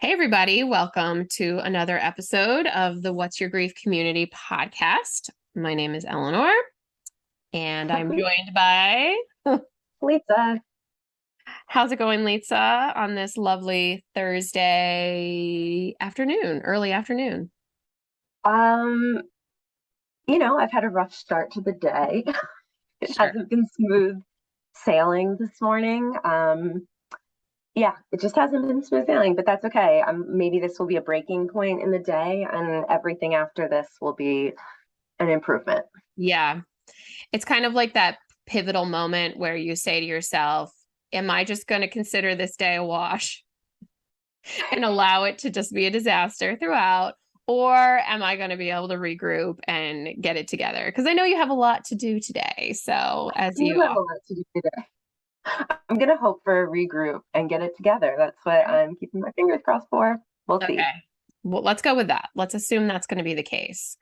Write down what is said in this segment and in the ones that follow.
Hey, everybody. Welcome to another episode of the What's Your Grief Community podcast. My name is Eleanor, and I'm joined by Lisa. how's it going, Lisa, on this lovely Thursday afternoon, early afternoon? Um, I've had a rough start to the day. It Sure. hasn't been smooth sailing this morning. Yeah, it just hasn't been smooth sailing, but that's okay. Maybe this will be a breaking point in the day, and everything after this will be an improvement. Yeah. It's kind of like that pivotal moment where you say to yourself, am I just going to consider this day a wash and allow it to just be a disaster throughout? Or am I going to be able to regroup and get it together? Because I know you have a lot to do today. So, I as do you have a lot to do today. I'm gonna hope for a regroup and get it together. That's what I'm keeping my fingers crossed for. We'll see. okay, well, let's go with that. Let's assume that's going to be the case.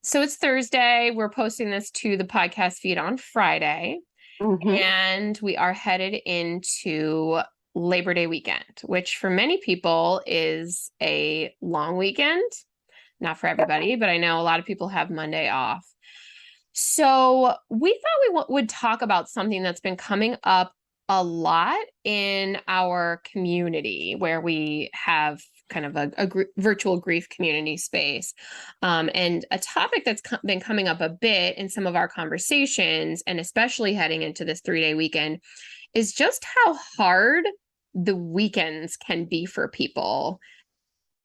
So, it's Thursday. We're posting this to the podcast feed on Friday, Hmm. and we are headed into Labor Day weekend, which for many people is a long weekend. Not for Yep. everybody, but I know a lot of people have Monday off. So we thought we would talk about something that's been coming up a lot in our community where we have kind of a virtual grief community space. And a topic that's been coming up a bit in some of our conversations, and especially heading into this 3-day weekend, is just how hard the weekends can be for people.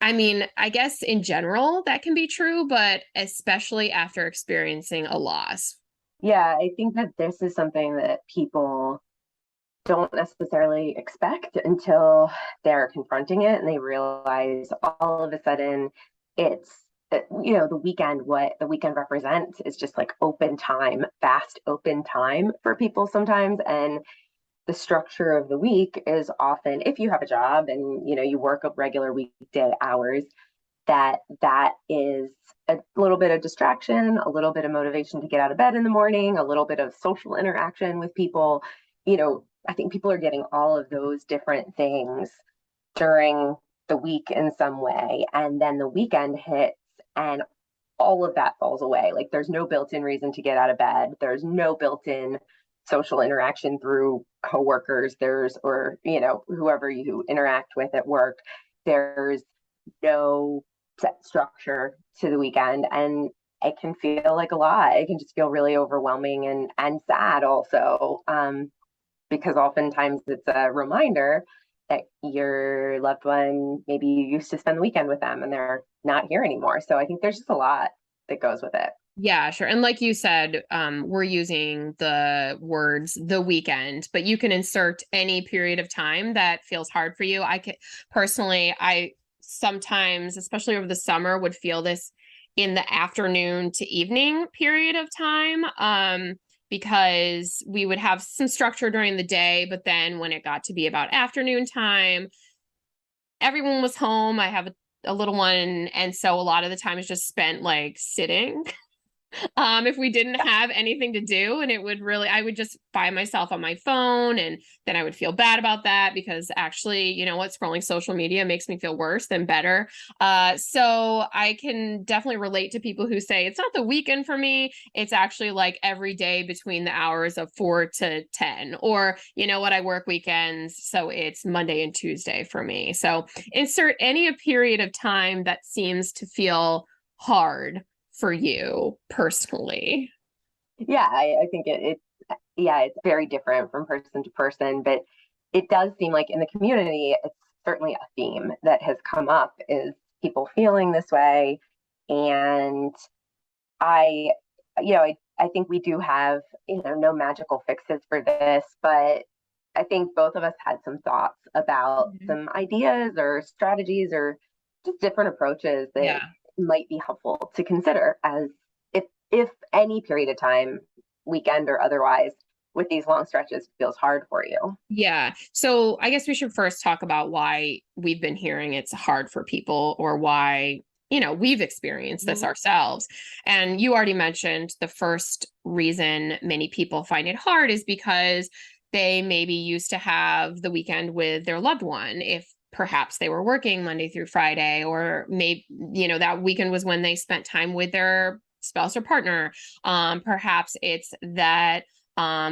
I mean, I guess in general that can be true, but especially after experiencing a loss. Yeah, I think that this is something that people don't necessarily expect until they're confronting it and they realize all of a sudden it's the weekend. What the weekend represents is just like open time, fast open time for people sometimes. And the structure of the week is often, if you have a job and you work a regular weekday hours, that is a little bit of distraction, a little bit of motivation to get out of bed in the morning, a little bit of social interaction with people. I think people are getting all of those different things during the week in some way. And then the weekend hits and all of that falls away. Like there's no built in reason to get out of bed. There's no built in social interaction through coworkers. Whoever you interact with at work. There's no set structure to the weekend. And it can feel like a lot. It can just feel really overwhelming and sad also. Because oftentimes it's a reminder that your loved one, maybe you used to spend the weekend with them and they're not here anymore. So I think there's just a lot that goes with it. Yeah, sure. And like you said, we're using the words the weekend, but you can insert any period of time that feels hard for you. I can personally, I sometimes, especially over the summer, would feel this in the afternoon to evening period of time. Because we would have some structure during the day, but then when it got to be about afternoon time, everyone was home. I have a little one, and so a lot of the time is just spent like sitting if we didn't have anything to do. And it would really, I would just find myself on my phone, and then I would feel bad about that because actually, you know what, scrolling social media makes me feel worse than better. So I can definitely relate to people who say it's not the weekend for me. It's actually like every day between the hours of 4 to 10, or you know what, I work weekends, so it's Monday and Tuesday for me. So insert any period of time that seems to feel hard for you personally. Yeah, I think it's very different from person to person, but it does seem like in the community, it's certainly a theme that has come up is people feeling this way. And I, I think we do have, no magical fixes for this, but I think both of us had some thoughts about Mhm. some ideas or strategies or just different approaches that Yeah. might be helpful to consider as if any period of time, weekend or otherwise, with these long stretches feels hard for you. Yeah. So I guess we should first talk about why we've been hearing it's hard for people, or why, we've experienced this Mhm. ourselves. And you already mentioned the first reason many people find it hard is because they maybe used to have the weekend with their loved one. If perhaps they were working Monday through Friday, or maybe, that weekend was when they spent time with their spouse or partner. Perhaps it's that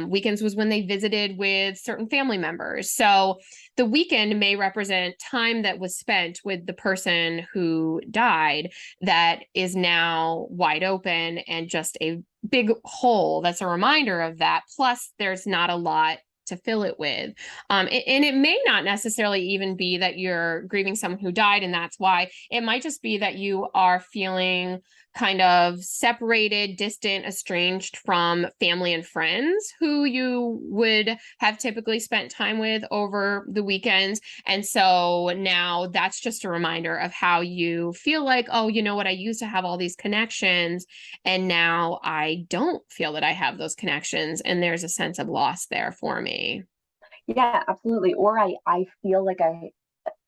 weekends was when they visited with certain family members. So the weekend may represent time that was spent with the person who died that is now wide open and just a big hole that's a reminder of that. Plus, there's not a lot to fill it with. And it may not necessarily even be that you're grieving someone who died, and that's why. It might just be that you are feeling kind of separated, distant, estranged from family and friends who you would have typically spent time with over the weekends. And so now that's just a reminder of how you feel like, oh, you know what, I used to have all these connections, and now I don't feel that I have those connections. And there's a sense of loss there for me. Yeah, absolutely. Or I feel like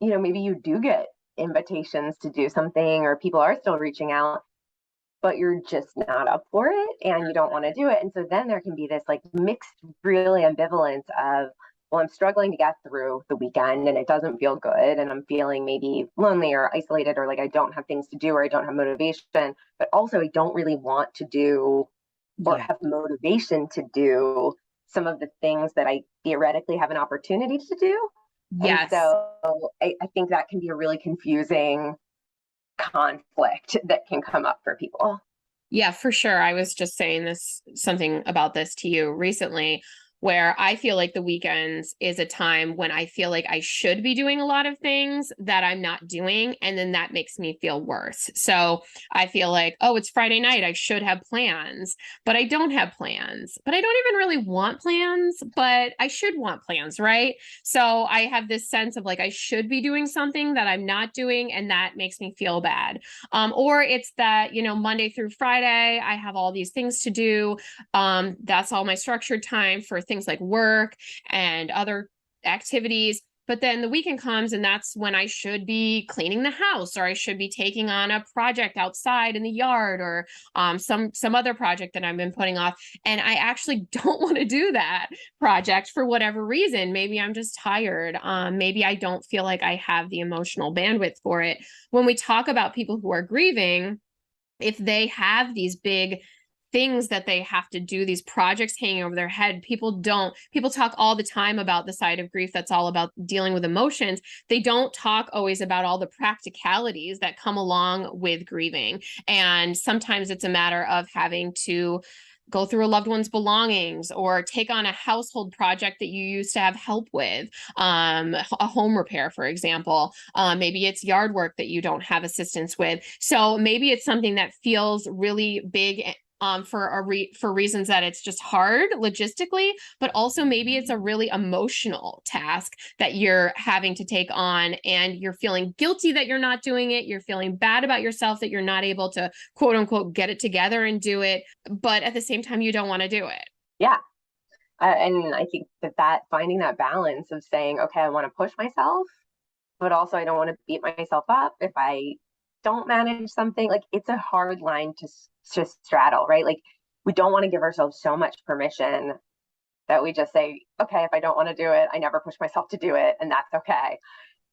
maybe you do get invitations to do something, or people are still reaching out, but you're just not up for it and you don't want to do it. And so then there can be this like mixed, really ambivalence of, well, I'm struggling to get through the weekend and it doesn't feel good. And I'm feeling maybe lonely or isolated, or like I don't have things to do, or I don't have motivation, but also I don't really want to do or Yeah. have motivation to do some of the things that I theoretically have an opportunity to do. And Yes. so I think that can be a really confusing conflict that can come up for people. Yeah, for sure. I was just saying something about this to you recently, where I feel like the weekends is a time when I feel like I should be doing a lot of things that I'm not doing. And then that makes me feel worse. So I feel like, oh, it's Friday night. I should have plans, but I don't have plans. But I don't even really want plans, but I should want plans, right? So I have this sense of like I should be doing something that I'm not doing, and that makes me feel bad. Or it's that, Monday through Friday, I have all these things to do. That's all my structured time for things like work and other activities. But then the weekend comes, and that's when I should be cleaning the house, or I should be taking on a project outside in the yard, or some other project that I've been putting off. And I actually don't want to do that project for whatever reason. Maybe I'm just tired. Maybe I don't feel like I have the emotional bandwidth for it. When we talk about people who are grieving, if they have these big things that they have to do, these projects hanging over their head, people talk all the time about the side of grief that's all about dealing with emotions. They don't talk always about all the practicalities that come along with grieving. And sometimes it's a matter of having to go through a loved one's belongings, or take on a household project that you used to have help with, a home repair, for example. Maybe it's yard work that you don't have assistance with. So maybe it's something that feels really big, for reasons that it's just hard logistically, but also maybe it's a really emotional task that you're having to take on, and you're feeling guilty that you're not doing it. You're feeling bad about yourself that you're not able to, quote unquote, get it together and do it. But at the same time, you don't want to do it. Yeah. And I think that finding that balance of saying, okay, I want to push myself, but also I don't want to beat myself up if I don't manage something. Like, it's a hard line to straddle, right? Like, we don't want to give ourselves so much permission that we just say, okay, if I don't want to do it, I never push myself to do it, and that's okay.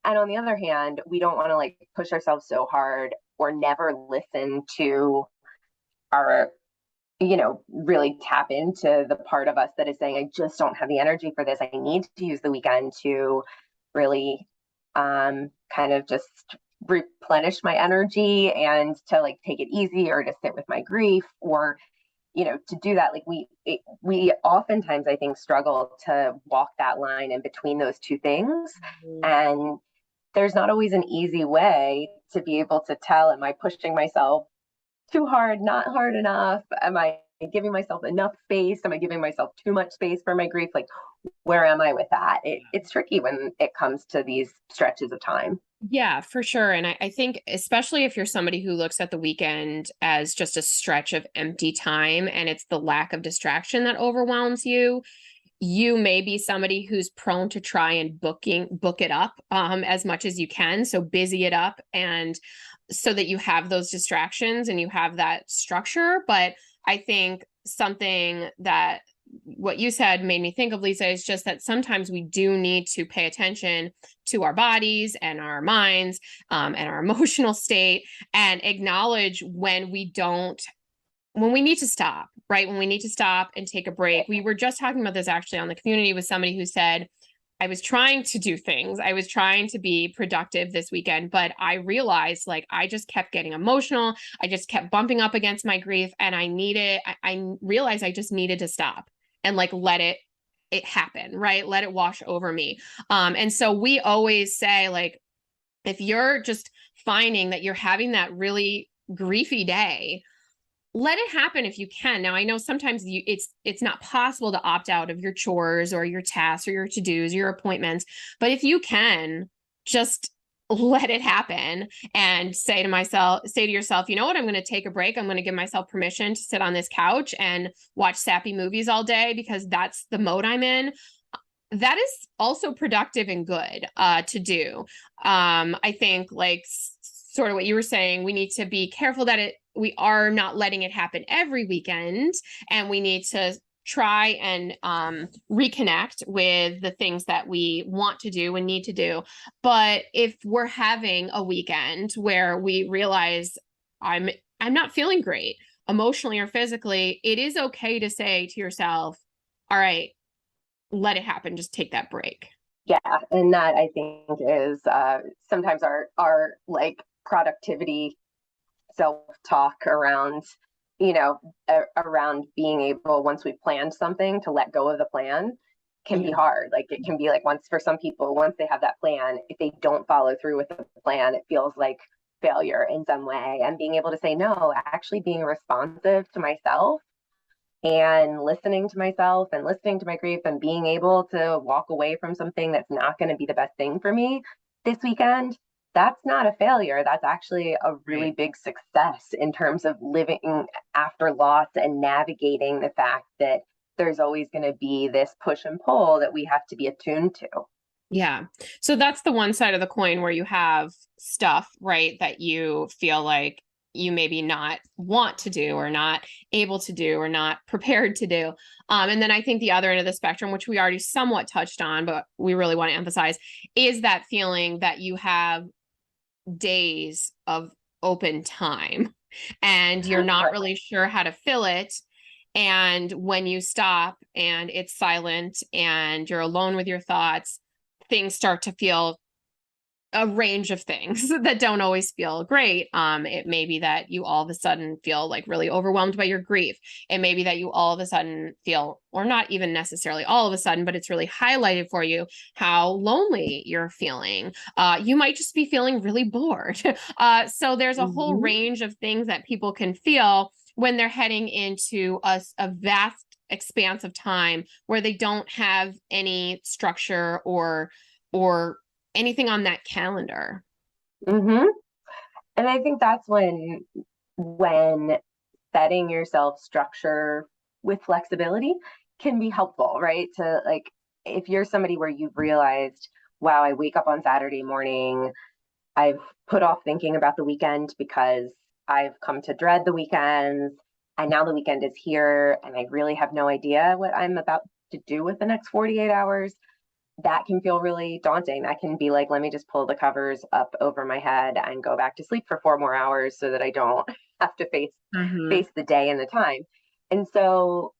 And on the other hand, we don't want to like push ourselves so hard or never listen to our, really tap into the part of us that is saying, I just don't have the energy for this. I need to use the weekend to really kind of just replenish my energy and to like take it easy, or to sit with my grief, or to do that. Like we oftentimes, I think, struggle to walk that line in between those two things. And there's not always an easy way to be able to tell, am I pushing myself too hard, not hard enough? Am I giving myself enough space? Am I giving myself too much space for my grief? Like, where am I with that? It's tricky when it comes to these stretches of time. Yeah, for sure. And I think, especially if you're somebody who looks at the weekend as just a stretch of empty time, and it's the lack of distraction that overwhelms you, you may be somebody who's prone to try and book it up as much as you can. So busy it up, and so that you have those distractions and you have that structure. But I think something that what you said made me think of, Lisa, is just that sometimes we do need to pay attention to our bodies and our minds, and our emotional state, and acknowledge when we don't, when we need to stop, right? When we need to stop and take a break. We were just talking about this actually on the community with somebody who said, I was trying to do things. I was trying to be productive this weekend, but I realized like I just kept getting emotional. I just kept bumping up against my grief, and I realized I just needed to stop and like let it happen, right? Let it wash over me. And so we always say, like, if you're just finding that you're having that really griefy day, let it happen if you can. Now, I know sometimes it's not possible to opt out of your chores or your tasks or your to-dos, your appointments, but if you can, just let it happen and say to yourself, you know what, I'm going to take a break. I'm going to give myself permission to sit on this couch and watch sappy movies all day because that's the mode I'm in. That is also productive and good to do. I think like sort of what you were saying, we need to be careful that we are not letting it happen every weekend, and we need to try and reconnect with the things that we want to do and need to do. But if we're having a weekend where we realize I'm not feeling great emotionally or physically, it is okay to say to yourself, all right, let it happen, just take that break. Yeah, and that I think is sometimes our like productivity self-talk around, around being able, once we've planned something, to let go of the plan can be hard. Like it can be like, once, for some people, once they have that plan, if they don't follow through with the plan, it feels like failure in some way. And being able to say no, actually being responsive to myself and listening to myself and listening to my grief and being able to walk away from something that's not going to be the best thing for me this weekend, that's not a failure. That's actually a really big success in terms of living after loss and navigating the fact that there's always going to be this push and pull that we have to be attuned to. Yeah. So that's the one side of the coin where you have stuff, right, that you feel like you maybe not want to do or not able to do or not prepared to do. And then I think the other end of the spectrum, which we already somewhat touched on, but we really want to emphasize, is that feeling that you have days of open time and you're not really sure how to fill it. And when you stop and it's silent and you're alone with your thoughts, things start to feel a range of things that don't always feel great. It may be that you all of a sudden feel like really overwhelmed by your grief. It may be that you all of a sudden feel, or not even necessarily all of a sudden, but it's really highlighted for you how lonely you're feeling. You might just be feeling really bored. So there's a whole range of things that people can feel when they're heading into a vast expanse of time where they don't have any structure or anything on that calendar. And I think that's when setting yourself structure with flexibility can be helpful, right? To like, if you're somebody where you've realized, wow, I wake up on Saturday morning, I've put off thinking about the weekend because I've come to dread the weekends, and now the weekend is here and I really have no idea what I'm about to do with the next 48 hours. That can feel really daunting. That can be like, let me just pull the covers up over my head and go back to sleep for 4 more hours so that I don't have to face the day and the time. And so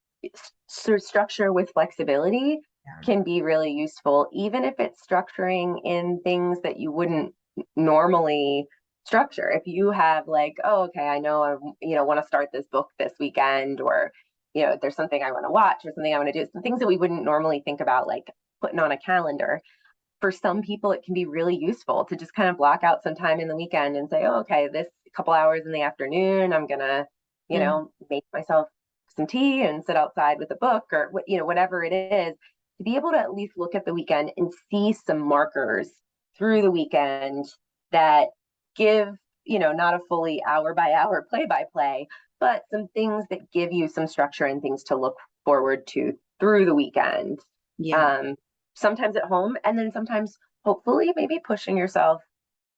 structure with flexibility can be really useful, even if it's structuring in things that you wouldn't normally structure. If you have like, oh, okay, I know I want to start this book this weekend, or there's something I want to watch or something I want to do, some things that we wouldn't normally think about, like putting on a calendar. For some people, it can be really useful to just kind of block out some time in the weekend and say, oh, okay, this couple hours in the afternoon, I'm gonna, make myself some tea and sit outside with a book, or whatever it is, to be able to at least look at the weekend and see some markers through the weekend that give, not a fully hour by hour play by play, but some things that give you some structure and things to look forward to through the weekend. Sometimes at home, and then sometimes hopefully maybe pushing yourself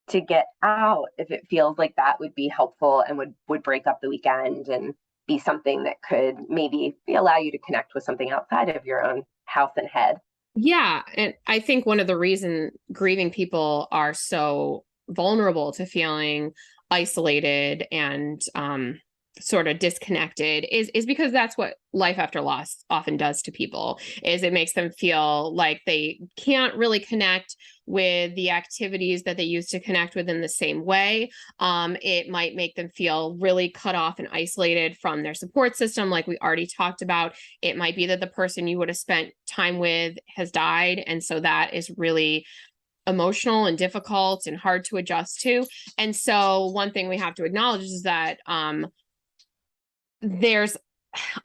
to get out if it feels like that would be helpful and would break up the weekend and be something that could maybe allow you to connect with something outside of your own house and head. Yeah. And I think one of the reason grieving people are so vulnerable to feeling isolated and sort of disconnected is because that's what life after loss often does to people, is it makes them feel like they can't really connect with the activities that they used to connect with in the same way. It might make them feel really cut off and isolated from their support system, like we already talked about. It might be that the person you would have spent time with has died, and so that is really emotional and difficult and hard to adjust to. And so one thing we have to acknowledge is that there's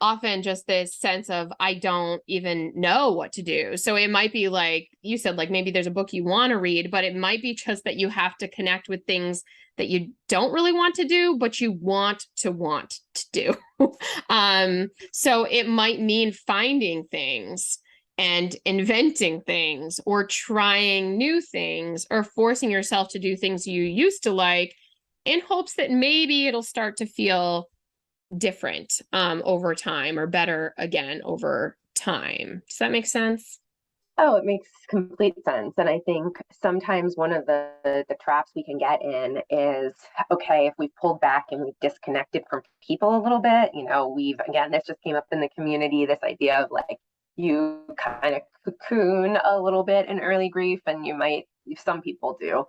often just this sense of, I don't even know what to do. So it might be like you said, like maybe there's a book you want to read, but it might be just that you have to connect with things that you don't really want to do, but you want to do. So it might mean finding things and inventing things, or trying new things, or forcing yourself to do things you used to like, in hopes that maybe it'll start to feel different over time, or better again over time. Does that make sense? Oh, it makes complete sense. And I think sometimes one of the traps we can get in is, okay, if we've pulled back and we've disconnected from people a little bit, we've, again, this just came up in the community, this idea of like, you kind of cocoon a little bit in early grief, and some people do,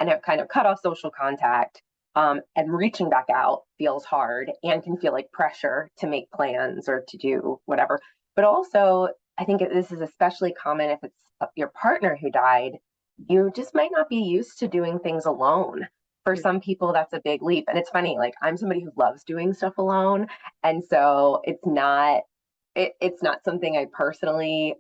and have kind of cut off social contact. And reaching back out feels hard and can feel like pressure to make plans or to do whatever. But also, I think this is especially common if it's your partner who died. You just might not be used to doing things alone. For some people, that's a big leap. And it's funny, like I'm somebody who loves doing stuff alone. And so it's not something I personally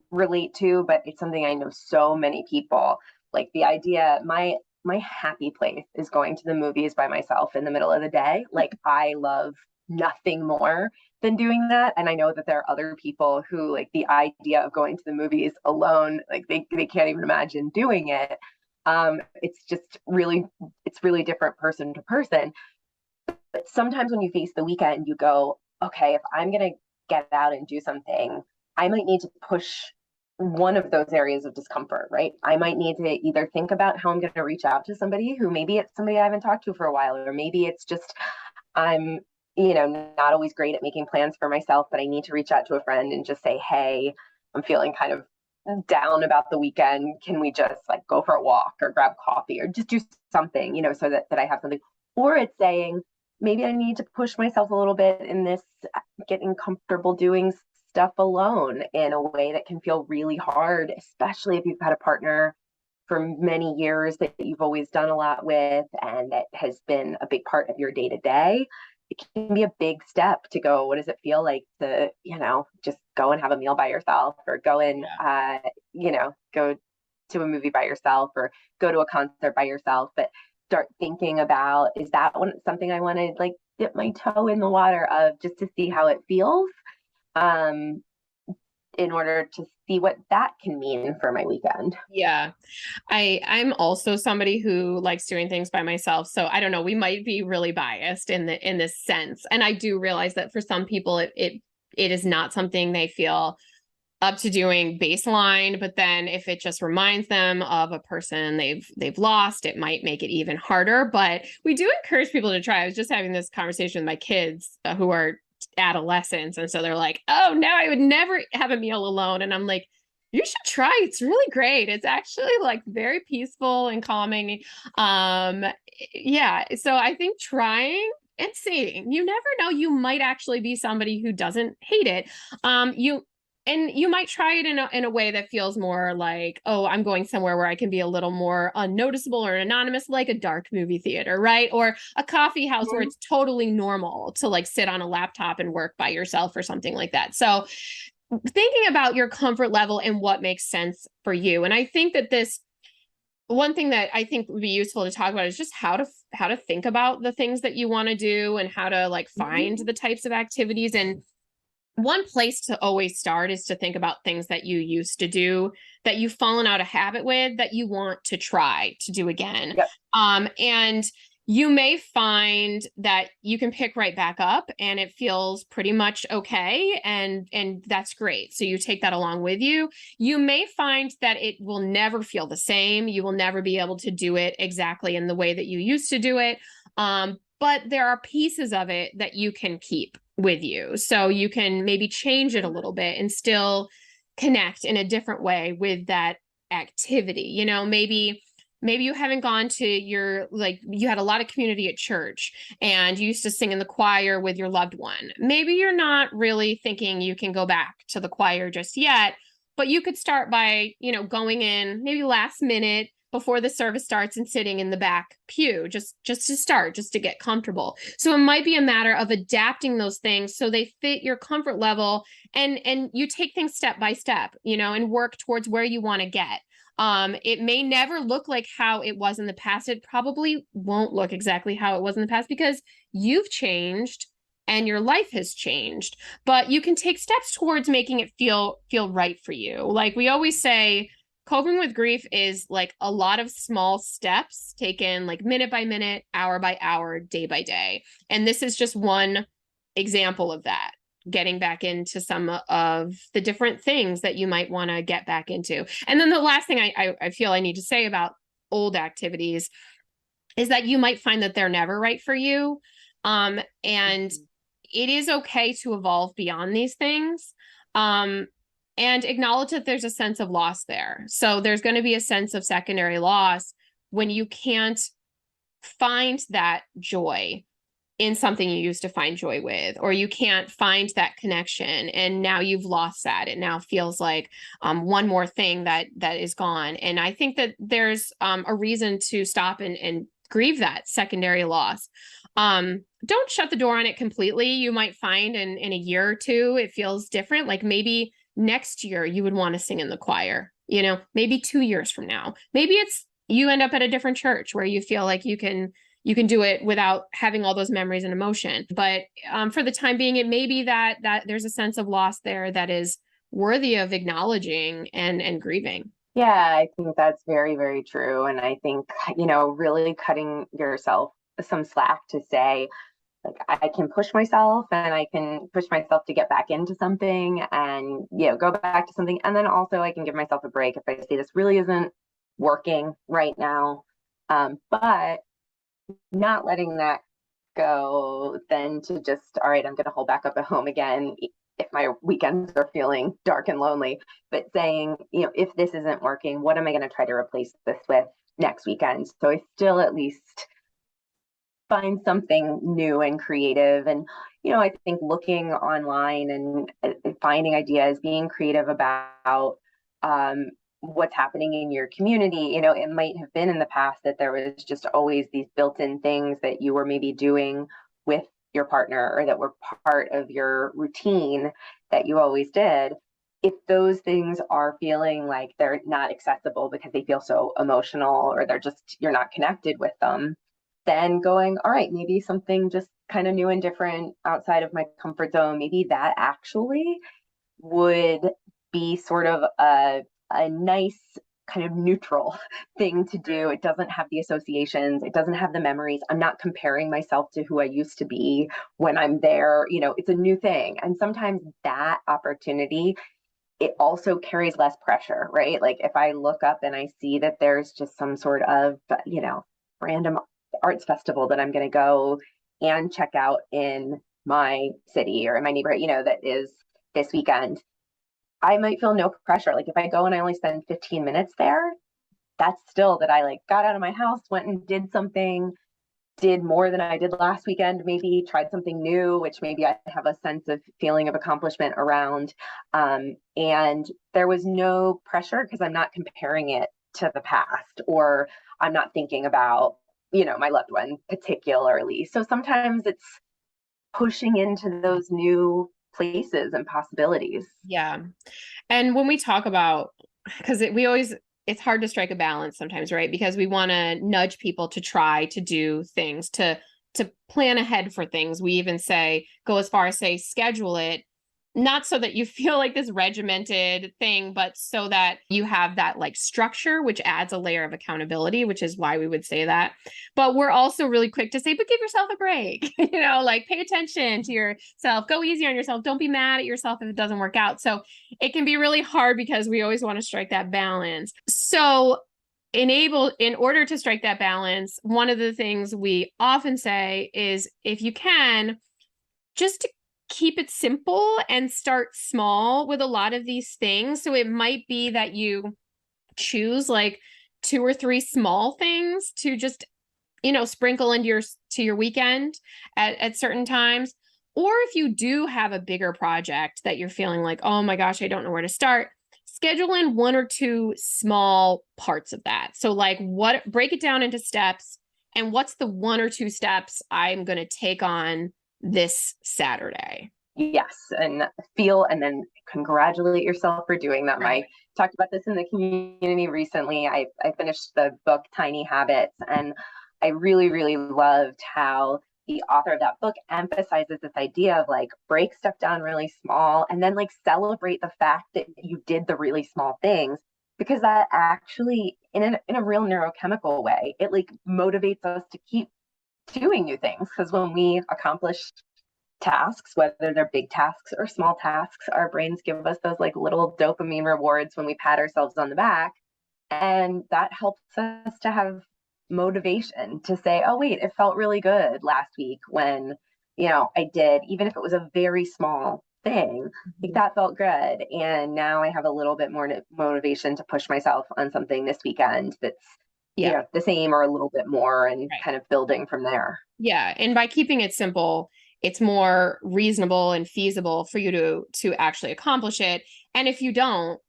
relate to, but it's something I know so many people, like the idea, my happy place is going to the movies by myself in the middle of the day. Like I love nothing more than doing that. And I know that there are other people who, like, the idea of going to the movies alone, like they can't even imagine doing it. It's really different person to person. But sometimes when you face the weekend, you go, okay, if I'm going to get out and do something, I might need to push one of those areas of discomfort, right? I might need to either think about how I'm going to reach out to somebody who maybe it's somebody I haven't talked to for a while, or maybe it's just I'm, not always great at making plans for myself, but I need to reach out to a friend and just say, hey, I'm feeling kind of down about the weekend. Can we just like go for a walk or grab coffee or just do something, so that I have something? Or it's saying, maybe I need to push myself a little bit in this getting comfortable doing stuff alone in a way that can feel really hard, especially if you've had a partner for many years that you've always done a lot with and that has been a big part of your day to day. It can be a big step to go, what does it feel like to, just go and have a meal by yourself, or go and, go to a movie by yourself, or go to a concert by yourself. But start thinking about, is that something I want to like dip my toe in the water of, just to see how it feels, in order to see what that can mean for my weekend. Yeah. I'm also somebody who likes doing things by myself. So I don't know, we might be really biased in this sense. And I do realize that for some people it is not something they feel up to doing baseline, but then if it just reminds them of a person they've lost, it might make it even harder. But we do encourage people to try. I was just having this conversation with my kids who are adolescents, and so they're like, oh no, I would never have a meal alone. And I'm like, you should try, it's really great, it's actually like very peaceful and calming. Yeah, so I think trying and seeing, you never know, you might actually be somebody who doesn't hate it. You might try it in a way that feels more like, oh, I'm going somewhere where I can be a little more unnoticeable or anonymous, like a dark movie theater, right? Or a coffee house where it's totally normal to like sit on a laptop and work by yourself or something like that. So thinking about your comfort level and what makes sense for you. And I think that one thing that I think would be useful to talk about is just how to think about the things that you want to do, and how to like find the types of activities. And one place to always start is to think about things that you used to do, that you've fallen out of habit with, that you want to try to do again. Yep. And you may find that you can pick right back up and it feels pretty much okay, and that's great. So you take that along with you. You may find that it will never feel the same. You will never be able to do it exactly in the way that you used to do it. But there are pieces of it that you can keep with you. So you can maybe change it a little bit and still connect in a different way with that activity. You know, maybe you haven't gone to your, like, you had a lot of community at church and you used to sing in the choir with your loved one. Maybe you're not really thinking you can go back to the choir just yet, but you could start by, you know, going in maybe last minute before the service starts and sitting in the back pew, just to start, just to get comfortable. So it might be a matter of adapting those things so they fit your comfort level, and you take things step by step, you know, and work towards where you want to get. It may never look like how it was in the past. It probably won't look exactly how it was in the past because you've changed and your life has changed, but you can take steps towards making it feel right for you. Like we always say, coping with grief is like a lot of small steps taken like minute by minute, hour by hour, day by day. And this is just one example of that, getting back into some of the different things that you might want to get back into. And then the last thing I feel I need to say about old activities is that you might find that they're never right for you. And it is okay to evolve beyond these things. And acknowledge that there's a sense of loss there. So there's going to be a sense of secondary loss when you can't find that joy in something you used to find joy with, or you can't find that connection and now you've lost that. It now feels like one more thing that is gone. And I think that there's a reason to stop and grieve that secondary loss. Don't shut the door on it completely. You might find in a year or two it feels different. Like maybe next year you would want to sing in the choir, you know, maybe 2 years from now. Maybe it's you end up at a different church where you feel like you can do it without having all those memories and emotion. But for the time being, it may be that there's a sense of loss there that is worthy of acknowledging and grieving. Yeah, I think that's very, very true. And I think, you know, really cutting yourself some slack to say, like, I can push myself and I can push myself to get back into something and, you know, go back to something. And then also I can give myself a break if I say this really isn't working right now. But not letting that go, then to just, all right, I'm going to hold back up at home again if my weekends are feeling dark and lonely, but saying, you know, if this isn't working, what am I going to try to replace this with next weekend? So I still at least find something new and creative. And, you know, I think looking online and finding ideas, being creative about what's happening in your community. You know, it might have been in the past that there was just always these built-in things that you were maybe doing with your partner or that were part of your routine that you always did. If those things are feeling like they're not accessible because they feel so emotional or they're just, you're not connected with them, then going, all right, maybe something just kind of new and different outside of my comfort zone, maybe that actually would be sort of a nice kind of neutral thing to do. It doesn't have the associations. It doesn't have the memories. I'm not comparing myself to who I used to be when I'm there. You know, it's a new thing. And sometimes that opportunity, it also carries less pressure, right? Like if I look up and I see that there's just some sort of, you know, random arts festival that I'm going to go and check out in my city or in my neighborhood, you know, that is this weekend, I might feel no pressure. Like if I go and I only spend 15 minutes there, that's still that I like got out of my house, went and did something, did more than I did last weekend, maybe tried something new, which maybe I have a sense of feeling of accomplishment around. And there was no pressure because I'm not comparing it to the past, or I'm not thinking about, you know, my loved one particularly. So sometimes it's pushing into those new places and possibilities. Yeah. And when we talk about, because we always, it's hard to strike a balance sometimes, right? Because we want to nudge people to try to do things, to plan ahead for things. We even say, go as far as say, schedule it not so that you feel like this regimented thing, but so that you have that like structure, which adds a layer of accountability, which is why we would say that. But we're also really quick to say, but give yourself a break, like pay attention to yourself, go easy on yourself. Don't be mad at yourself if it doesn't work out. So it can be really hard because we always want to strike that balance. So in order to strike that balance, one of the things we often say is, if you can, just to keep it simple and start small with a lot of these things. So it might be that you choose like 2 or 3 small things to just, sprinkle into your weekend at certain times. Or if you do have a bigger project that you're feeling like, oh my gosh, I don't know where to start, schedule in 1 or 2 small parts of that. So like break it down into steps, and what's the 1 or 2 steps I'm going to take on this Saturday. Yes, and then congratulate yourself for doing that. Right. I talked about this in the community recently. I finished the book Tiny Habits, and I really, really loved how the author of that book emphasizes this idea of like break stuff down really small and then like celebrate the fact that you did the really small things, because that actually in a real neurochemical way, it like motivates us to keep doing new things. Because when we accomplish tasks, whether they're big tasks or small tasks, our brains give us those like little dopamine rewards when we pat ourselves on the back, and that helps us to have motivation to say, oh wait, it felt really good last week when I did, even if it was a very small thing, like that felt good, and now I have a little bit more motivation to push myself on something this weekend that's the same or a little bit more, and kind of building from there. Yeah, and by keeping it simple, it's more reasonable and feasible for you to actually accomplish it. And if you don't,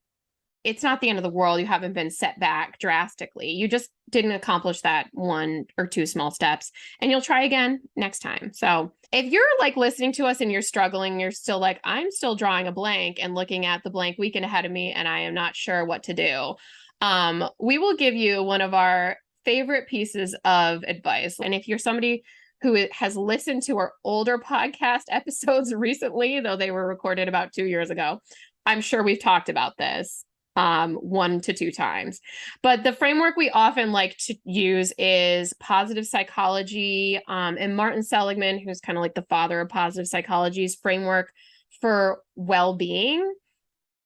it's not the end of the world. You haven't been set back drastically. You just didn't accomplish that 1 or 2 small steps, and you'll try again next time. So if you're like listening to us and you're struggling, you're still like, I'm still drawing a blank and looking at the blank weekend ahead of me, and I am not sure what to do. We will give you one of our favorite pieces of advice. And if you're somebody who has listened to our older podcast episodes recently, though they were recorded about 2 years ago, I'm sure we've talked about this 1 to 2 times. But the framework we often like to use is positive psychology, and Martin Seligman, who's kind of like the father of positive psychology's framework for well-being.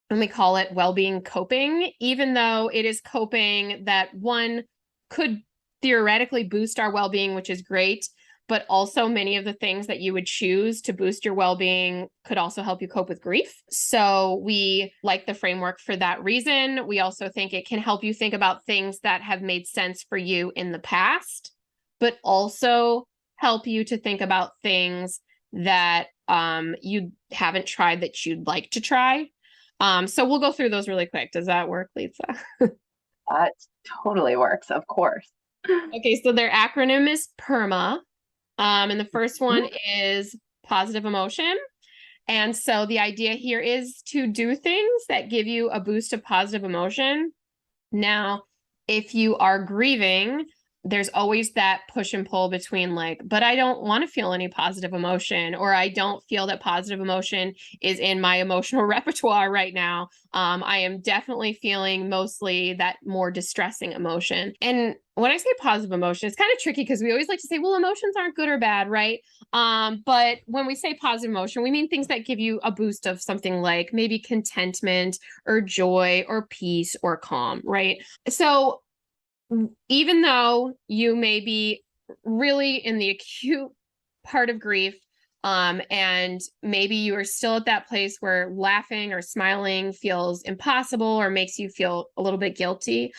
And we call it well-being coping, even though it is coping that one could theoretically boost our well-being, which is great. But also many of the things that you would choose to boost your well-being could also help you cope with grief. So we like the framework for that reason. We also think it can help you think about things that have made sense for you in the past, but also help you to think about things that you haven't tried that you'd like to try. So we'll go through those really quick. Does that work, Lisa? That totally works, of course. Okay, so their acronym is PERMA. And the first one is positive emotion. And so the idea here is to do things that give you a boost of positive emotion. Now, if you are grieving, there's always that push and pull between like, but I don't want to feel any positive emotion, or I don't feel that positive emotion is in my emotional repertoire right now. I am definitely feeling mostly that more distressing emotion. And when I say positive emotion, it's kind of tricky because we always like to say, well, emotions aren't good or bad, right? But when we say positive emotion, we mean things that give you a boost of something like maybe contentment or joy or peace or calm, right? So even though you may be really in the acute part of grief, and maybe you are still at that place where laughing or smiling feels impossible or makes you feel a little bit guilty,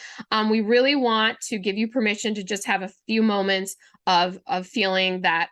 we really want to give you permission to just have a few moments of feeling that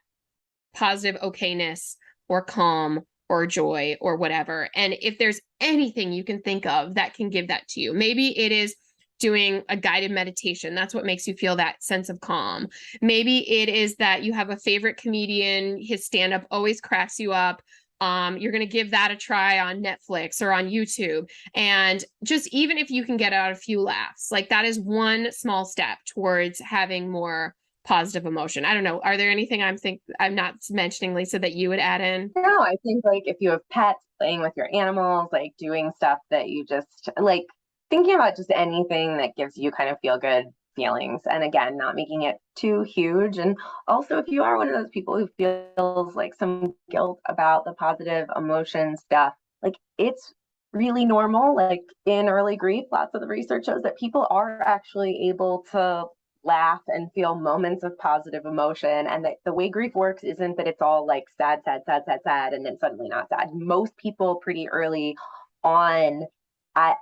positive okayness or calm or joy or whatever. And if there's anything you can think of that can give that to you, maybe it is doing a guided meditation. That's what makes you feel that sense of calm. Maybe it is that you have a favorite comedian, his stand-up always cracks you up. You're going to give that a try on Netflix or on YouTube. And just even if you can get out a few laughs, like that is one small step towards having more positive emotion. I don't know. Are there anything I'm not mentioning, Lisa, that you would add in? No, I think like if you have pets, playing with your animals, like doing stuff that you just like thinking about just anything that gives you kind of feel good feelings. And again, not making it too huge. And also, if you are one of those people who feels like some guilt about the positive emotion stuff, like it's really normal. Like in early grief, lots of the research shows that people are actually able to laugh and feel moments of positive emotion. And that the way grief works isn't that it's all like sad, sad, sad, sad, sad, and then suddenly not sad. Most people pretty early on,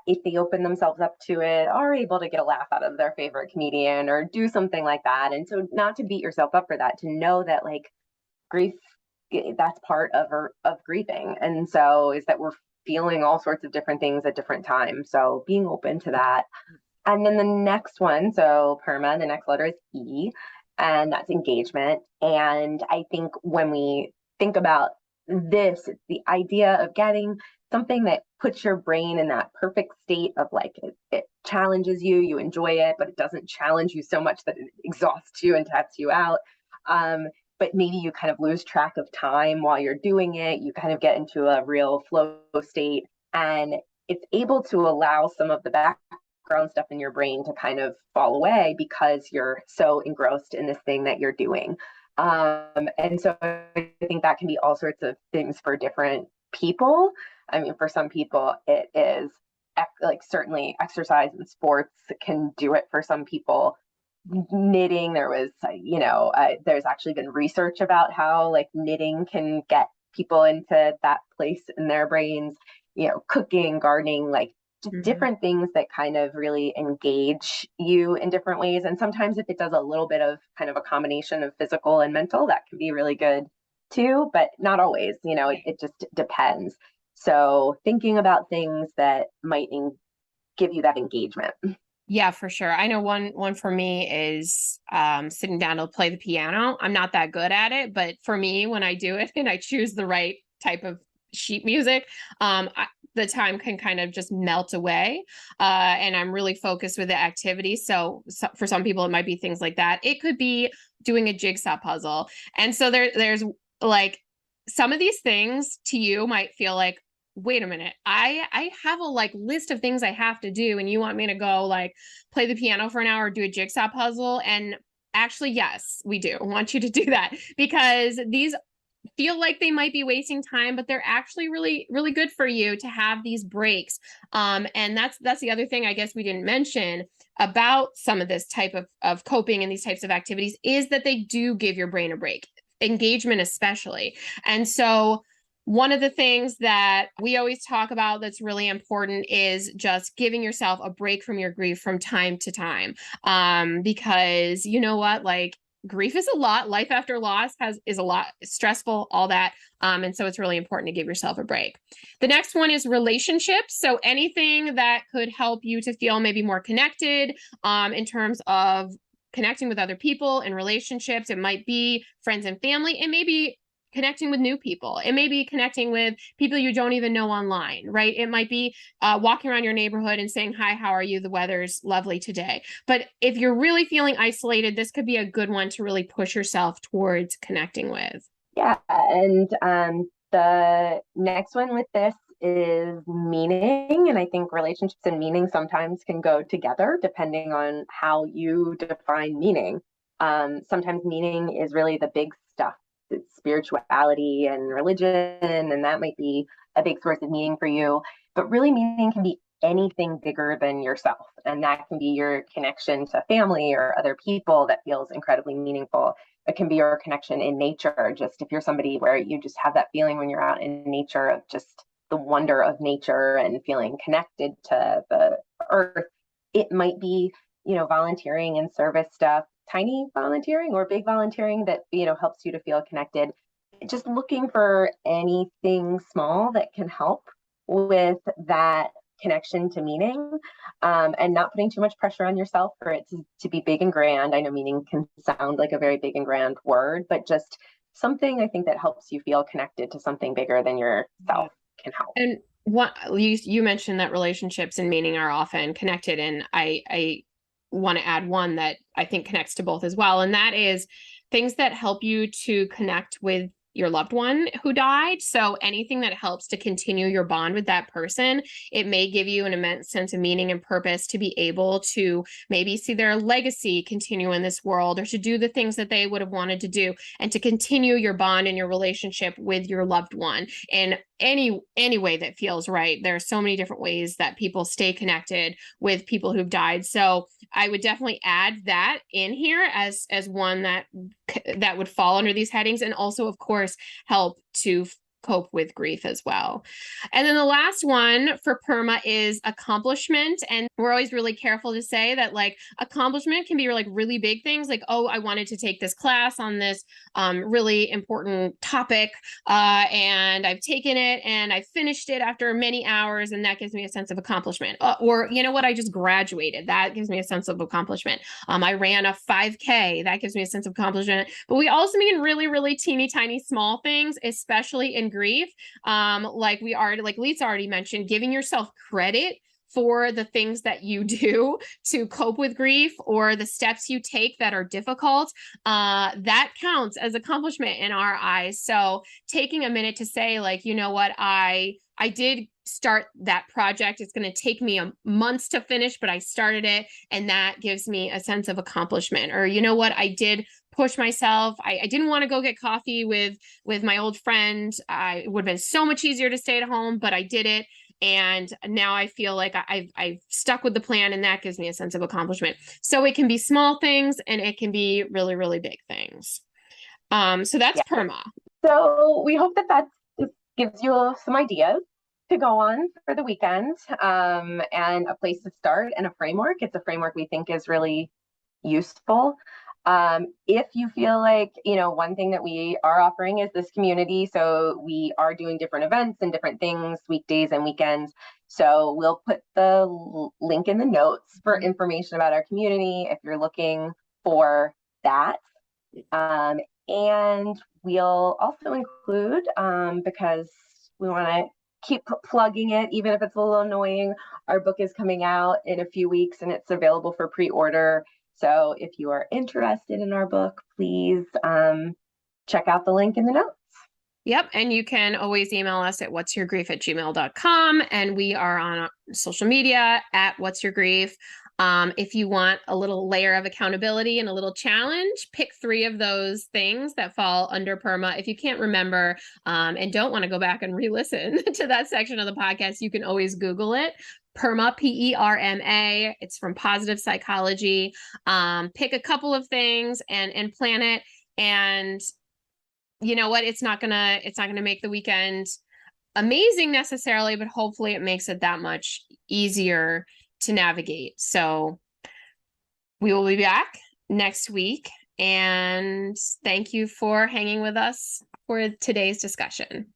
if they open themselves up to it, are able to get a laugh out of their favorite comedian or do something like that. And so not to beat yourself up for that, to know that like grief, that's part of grieving. And so is that we're feeling all sorts of different things at different times. So being open to that. And then the next one, so PERMA, the next letter is E, and that's engagement. And I think when we think about this, it's the idea of getting something that puts your brain in that perfect state of like it challenges you, you enjoy it, but it doesn't challenge you so much that it exhausts you and taps you out. But maybe you kind of lose track of time while you're doing it. You kind of get into a real flow state, and it's able to allow some of the background stuff in your brain to kind of fall away because you're so engrossed in this thing that you're doing. And so I think that can be all sorts of things for different people. I mean, for some people, it is like certainly exercise and sports can do it for some people. Knitting, there was, there's actually been research about how like knitting can get people into that place in their brains, cooking, gardening, like different things that kind of really engage you in different ways. And sometimes if it does a little bit of kind of a combination of physical and mental, that can be really good too, but not always, it just depends. So thinking about things that might give you that engagement. Yeah, for sure. I know one for me is sitting down to play the piano. I'm not that good at it, but for me, when I do it and I choose the right type of sheet music, the time can kind of just melt away, and I'm really focused with the activity. So for some people, it might be things like that. It could be doing a jigsaw puzzle, and so there's like some of these things to you might feel like, wait a minute, I have a like list of things I have to do, and you want me to go like play the piano for an hour, do a jigsaw puzzle? And actually, yes, we do want you to do that, because these feel like they might be wasting time, but they're actually really, really good for you to have these breaks. And that's the other thing I guess we didn't mention about some of this type of coping and these types of activities is that they do give your brain a break, engagement especially. And so one of the things that we always talk about that's really important is just giving yourself a break from your grief from time to time. Because you know what, like grief is a lot. Life after loss is a lot stressful, all that. And so it's really important to give yourself a break. The next one is relationships. So anything that could help you to feel maybe more connected, in terms of connecting with other people and relationships. It might be friends and family. It may be connecting with new people. It may be connecting with people you don't even know online, right? It might be walking around your neighborhood and saying, hi, how are you? The weather's lovely today. But if you're really feeling isolated, this could be a good one to really push yourself towards connecting with. Yeah. And the next one with this is meaning. And I think relationships and meaning sometimes can go together depending on how you define meaning. Sometimes meaning is really the big stuff. It's spirituality and religion, and that might be a big source of meaning for you. But really, meaning can be anything bigger than yourself. And that can be your connection to family or other people that feels incredibly meaningful. It can be your connection in nature. Just if you're somebody where you just have that feeling when you're out in nature of just the wonder of nature and feeling connected to the earth, it might be, volunteering and service stuff, tiny volunteering or big volunteering that, helps you to feel connected. Just looking for anything small that can help with that connection to meaning, and not putting too much pressure on yourself for it to be big and grand. I know meaning can sound like a very big and grand word, but just something I think that helps you feel connected to something bigger than yourself can help. And what you mentioned that relationships and meaning are often connected, and I want to add one that I think connects to both as well. And that is things that help you to connect with your loved one who died. So anything that helps to continue your bond with that person, it may give you an immense sense of meaning and purpose to be able to maybe see their legacy continue in this world, or to do the things that they would have wanted to do, and to continue your bond and your relationship with your loved one in any way that feels right. There are so many different ways that people stay connected with people who've died. So I would definitely add that in here as one that would fall under these headings, and also, of course, help to cope with grief as well. And then the last one for PERMA is accomplishment. And we're always really careful to say that, like, accomplishment can be like really big things, like, oh, I wanted to take this class on this really important topic, and I've taken it and I finished it after many hours, and that gives me a sense of accomplishment. Or, you know what, I just graduated. That gives me a sense of accomplishment. I ran a 5K. That gives me a sense of accomplishment. But we also mean really, really teeny tiny small things, especially in grief. Like Lisa already mentioned, giving yourself credit for the things that you do to cope with grief, or the steps you take that are difficult, that counts as accomplishment in our eyes. So taking a minute to say, like, you know what, I did start that project. It's going to take me months to finish, but I started it, and that gives me a sense of accomplishment. Or, you know what, I did push myself. I didn't want to go get coffee with my old friend. It would have been so much easier to stay at home, but I did it. And now I feel like I've stuck with the plan, and that gives me a sense of accomplishment. So it can be small things, and it can be really, really big things. So that's PERMA. So we hope that just gives you some ideas to go on for the weekend, and a place to start, and a framework. It's a framework we think is really useful. If you feel like, one thing that we are offering is this community. So we are doing different events and different things, weekdays and weekends. So we'll put the link in the notes for information about our community if you're looking for that. And we'll also include, because we want to keep plugging it, even if it's a little annoying, our book is coming out in a few weeks, and it's available for pre-order. So if you are interested in our book, please check out the link in the notes. Yep. And you can always email us at whatsyourgrief@gmail.com. And we are on social media at whatsyourgrief. If you want a little layer of accountability and a little challenge, pick 3 of those things that fall under PERMA. If you can't remember, and don't want to go back and re-listen to that section of the podcast, you can always Google it. PERMA, PERMA. It's from Positive Psychology. Pick a couple of things and plan it. And you know what? It's not gonna make the weekend amazing necessarily, but hopefully it makes it that much easier to navigate. So we will be back next week, and thank you for hanging with us for today's discussion.